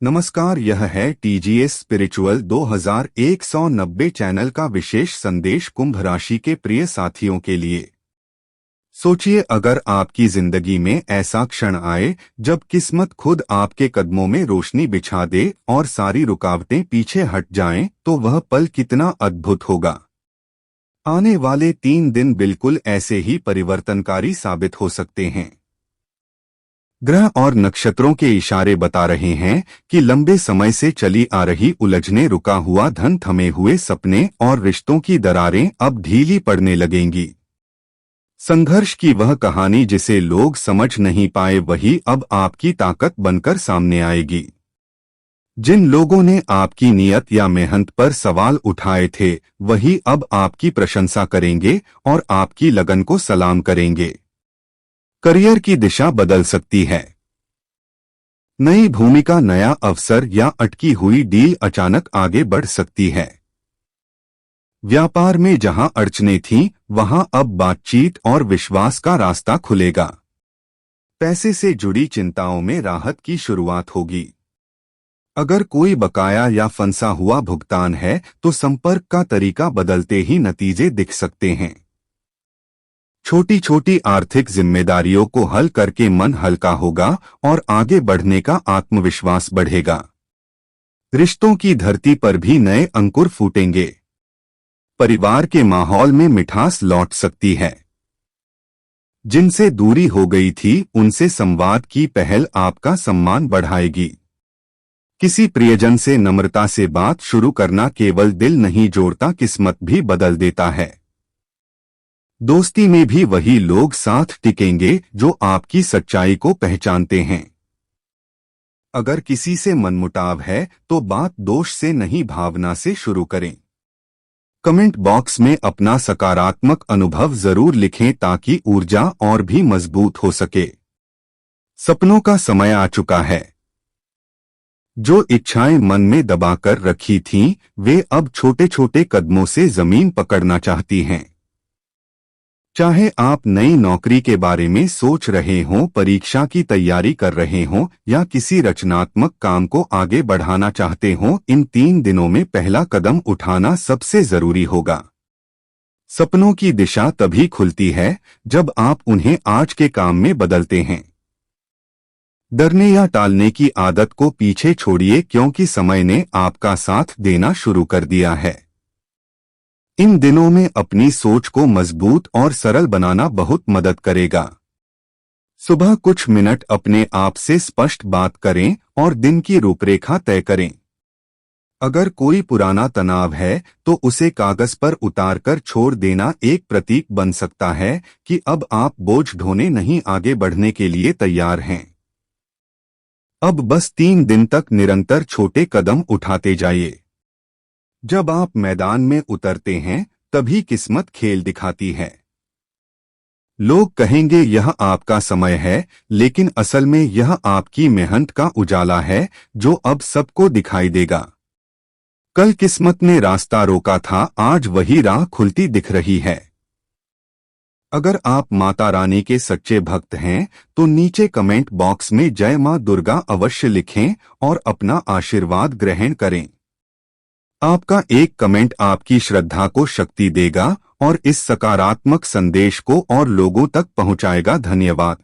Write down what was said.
नमस्कार, यह है टीजीएस स्पिरिचुअल 2190 चैनल का विशेष संदेश कुंभ राशि के प्रिय साथियों के लिए। सोचिए, अगर आपकी जिंदगी में ऐसा क्षण आए जब किस्मत खुद आपके कदमों में रोशनी बिछा दे और सारी रुकावटें पीछे हट जाएं, तो वह पल कितना अद्भुत होगा। आने वाले 3 दिन बिल्कुल ऐसे ही परिवर्तनकारी साबित हो सकते हैं। ग्रह और नक्षत्रों के इशारे बता रहे हैं कि लंबे समय से चली आ रही उलझने, रुका हुआ धन, थमे हुए सपने और रिश्तों की दरारें अब ढीली पड़ने लगेंगी। संघर्ष की वह कहानी जिसे लोग समझ नहीं पाए, वही अब आपकी ताकत बनकर सामने आएगी। जिन लोगों ने आपकी नीयत या मेहनत पर सवाल उठाए थे, वही अब आपकी प्रशंसा करेंगे और आपकी लगन को सलाम करेंगे। करियर की दिशा बदल सकती है। नई भूमिका, नया अवसर या अटकी हुई डील अचानक आगे बढ़ सकती है। व्यापार में जहां अड़चनें थीं, वहां अब बातचीत और विश्वास का रास्ता खुलेगा। पैसे से जुड़ी चिंताओं में राहत की शुरुआत होगी। अगर कोई बकाया या फंसा हुआ भुगतान है, तो संपर्क का तरीका बदलते ही नतीजे दिख सकते हैं। छोटी छोटी आर्थिक जिम्मेदारियों को हल करके मन हल्का होगा और आगे बढ़ने का आत्मविश्वास बढ़ेगा। रिश्तों की धरती पर भी नए अंकुर फूटेंगे। परिवार के माहौल में मिठास लौट सकती है। जिनसे दूरी हो गई थी, उनसे संवाद की पहल आपका सम्मान बढ़ाएगी। किसी प्रियजन से नम्रता से बात शुरू करना केवल दिल नहीं जोड़ता, किस्मत भी बदल देता है। दोस्ती में भी वही लोग साथ टिकेंगे जो आपकी सच्चाई को पहचानते हैं। अगर किसी से मनमुटाव है, तो बात दोष से नहीं, भावना से शुरू करें। कमेंट बॉक्स में अपना सकारात्मक अनुभव जरूर लिखें ताकि ऊर्जा और भी मजबूत हो सके। सपनों का समय आ चुका है। जो इच्छाएं मन में दबाकर रखी थीं, वे अब छोटे छोटे कदमों से जमीन पकड़ना चाहती हैं। चाहे आप नई नौकरी के बारे में सोच रहे हों, परीक्षा की तैयारी कर रहे हों या किसी रचनात्मक काम को आगे बढ़ाना चाहते हों, इन 3 दिनों में पहला कदम उठाना सबसे जरूरी होगा। सपनों की दिशा तभी खुलती है जब आप उन्हें आज के काम में बदलते हैं। डरने या टालने की आदत को पीछे छोड़िए, क्योंकि समय ने आपका साथ देना शुरू कर दिया है। इन दिनों में अपनी सोच को मजबूत और सरल बनाना बहुत मदद करेगा। सुबह कुछ मिनट अपने आप से स्पष्ट बात करें और दिन की रूपरेखा तय करें। अगर कोई पुराना तनाव है, तो उसे कागज पर उतार कर छोड़ देना एक प्रतीक बन सकता है कि अब आप बोझ ढोने नहीं, आगे बढ़ने के लिए तैयार हैं। अब बस 3 दिन तक निरंतर छोटे कदम उठाते जाइए। जब आप मैदान में उतरते हैं, तभी किस्मत खेल दिखाती है। लोग कहेंगे यह आपका समय है, लेकिन असल में यह आपकी मेहनत का उजाला है जो अब सबको दिखाई देगा। कल किस्मत ने रास्ता रोका था, आज वही राह खुलती दिख रही है। अगर आप माता रानी के सच्चे भक्त हैं, तो नीचे कमेंट बॉक्स में जय मां दुर्गा अवश्य लिखें और अपना आशीर्वाद ग्रहण करें। आपका एक कमेंट आपकी श्रद्धा को शक्ति देगा और इस सकारात्मक संदेश को और लोगों तक पहुंचाएगा। धन्यवाद।